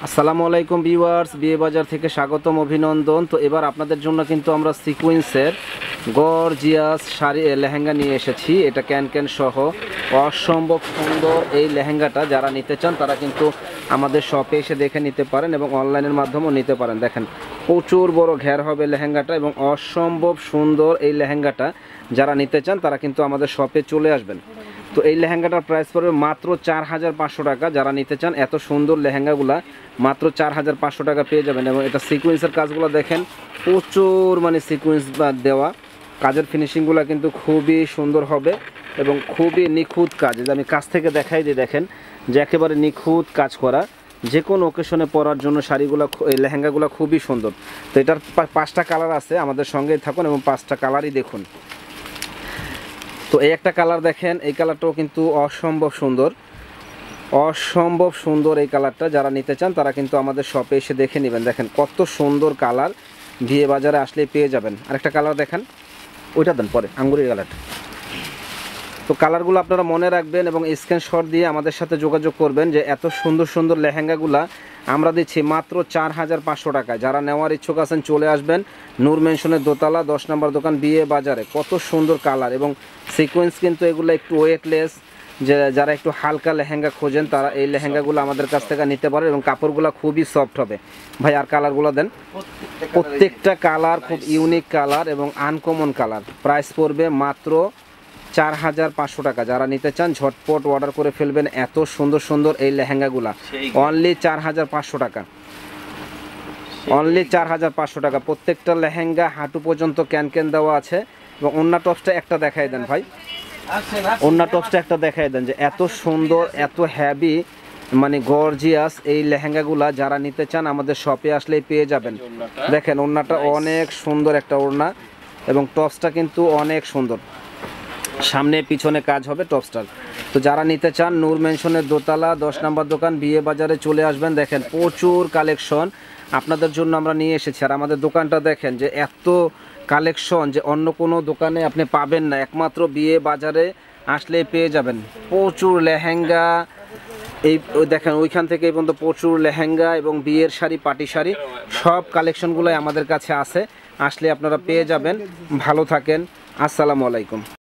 আসসালামু আলাইকুম ভিউয়ার্স, বিয়ে বাজার থেকে স্বাগতম, অভিনন্দন। তো এবার আপনাদের জন্য কিন্তু আমরা সিকোয়েন্সের গর্জিয়াস শাড়ি লেহেঙ্গা নিয়ে এসেছি। এটা ক্যান সহ অসম্ভব সুন্দর এই লেহেঙ্গাটা যারা নিতে চান তারা কিন্তু আমাদের শপে এসে দেখে নিতে পারেন এবং অনলাইনের মাধ্যমেও নিতে পারেন। দেখেন প্রচুর বড় ঘের হবে লেহেঙ্গাটা এবং অসম্ভব সুন্দর এই লেহেঙ্গাটা যারা নিতে চান তারা কিন্তু আমাদের শপে চলে আসবেন। তো এই লেহেঙ্গাটার প্রাইস পড়বে মাত্র 4500 টাকা। যারা নিতে চান এত সুন্দর লেহেঙ্গাগুলা মাত্র 4500 টাকা পেয়ে যাবেন। এবং এটা সিকোয়েন্সের কাজগুলো দেখেন, প্রচুর সিকোয়েন্স দেওয়া কাজের ফিনিশিংগুলো কিন্তু খুবই সুন্দর হবে এবং খুবই নিখুঁত কাজ। আমি কাছ থেকে দেখাই দিই, দেখেন যে একেবারে নিখুঁত কাজ করা, যে কোনো ওকেশনে পরার জন্য শাড়িগুলো এই লেহেঙ্গাগুলো খুবই সুন্দর। তো এটার 5টা কালার আছে, আমাদের সঙ্গেই থাকুন এবং 5টা কালারই দেখুন। তো এই একটা কালার দেখেন, এই কালারটাও কিন্তু অসম্ভব সুন্দর এই কালারটা। যারা নিতে চান তারা কিন্তু আমাদের শপে এসে দেখে নেবেন। দেখেন কত সুন্দর কালার, বিয়ে বাজারে আসলেই পেয়ে যাবেন। আরেকটা কালার দেখেন, ওইটা দেন পরে, আঙ্গুরের কালারটা। তো কালারগুলো আপনারা মনে রাখবেন এবং স্ক্রিনশট দিয়ে আমাদের সাথে যোগাযোগ করবেন যে এত সুন্দর লেহেঙ্গাগুলা আমরা দিচ্ছি মাত্র 4500 টাকায়। যারা নেওয়ার ইচ্ছুক আছেন চলে আসবেন নূর মেনশনের দোতলা 10 নম্বর দোকান, বিয়ে বাজারে। কত সুন্দর কালার এবং সিকোয়েন্স, কিন্তু এগুলো একটু ওয়েটলেস, যে যারা একটু হালকা লেহেঙ্গা খোঁজেন তারা এই লেহেঙ্গাগুলো আমাদের কাছ থেকে নিতে পারেন এবং কাপড়গুলো খুবই সফট হবে। ভাই আর কালারগুলো দেন। প্রত্যেকটা কালার খুব ইউনিক কালার এবং আনকমন কালার। প্রাইস পড়বে মাত্র 4500 টাকা। যারা নিতে চান ঝটপট অর্ডার করে ফেলবেন। এত সুন্দর এই লেহেঙ্গাগুলা অনলি 4500 টাকা, অনলি 4500 টাকা। প্রত্যেকটা লেহেঙ্গা হাঁটু পর্যন্ত ক্যান দেওয়া আছে এবং ওন্না টপসটা একটা দেখাই দেন ভাই, ওন্না টপসটা একটা দেখাই দেন যে এত সুন্দর, এত হ্যাভি, গর্জিয়াস এই লেহেঙ্গাগুলা যারা নিতে চান আমাদের শপে আসলেই পেয়ে যাবেন। দেখেন ওন্নাটা অনেক সুন্দর একটা ওড়না এবং টপসটা কিন্তু অনেক সুন্দর, সামনে পিছনে কাজ হবে টপস্টার। তো যারা নিতে চান নূর মেনশনের দোতলা 10 নম্বর দোকান, বিয়ে বাজারে চলে আসবেন। দেখেন প্রচুর কালেকশন আপনাদের জন্য আমরা নিয়ে এসেছি। আর আমাদের দোকানটা দেখেন যে এত কালেকশন যে অন্য কোনো দোকানে আপনি পাবেন না, একমাত্র বিয়ে বাজারে আসলেই পেয়ে যাবেন। প্রচুর লেহেঙ্গা, এই দেখেন ওইখান থেকে এই পর্যন্ত প্রচুর লেহেঙ্গা এবং বিয়ের শাড়ি, পাটি শাড়ি, সব কালেকশনগুলোই আমাদের কাছে আছে। আসলে আপনারা পেয়ে যাবেন। ভালো থাকেন, আসসালামু আলাইকুম।